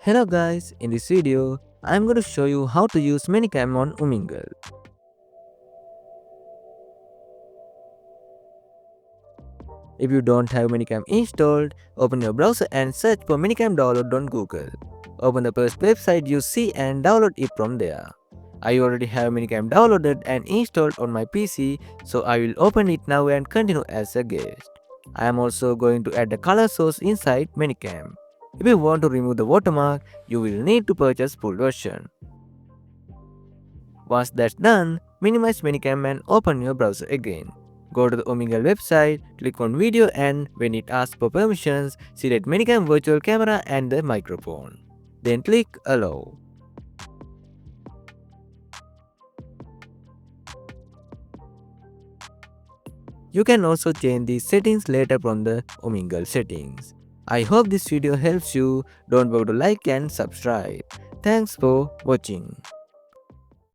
Hello guys, in this video, I am going to show you how to use ManyCam on Umingle. If you don't have ManyCam installed, open your browser and search for ManyCam download on Google. Open the first website you see and download it from there. I already have ManyCam downloaded and installed on my PC, so I will open it now and continue as a guest. I am also going to add the color source inside ManyCam. If you want to remove the watermark, you will need to purchase full version. Once that's done, minimize ManyCam and open your browser again. Go to the Omegle website, click on video, and when it asks for permissions, select ManyCam virtual camera and the microphone. Then click allow. You can also change these settings later from the Omegle settings. I hope this video helps you. Don't forget to like and subscribe. Thanks for watching.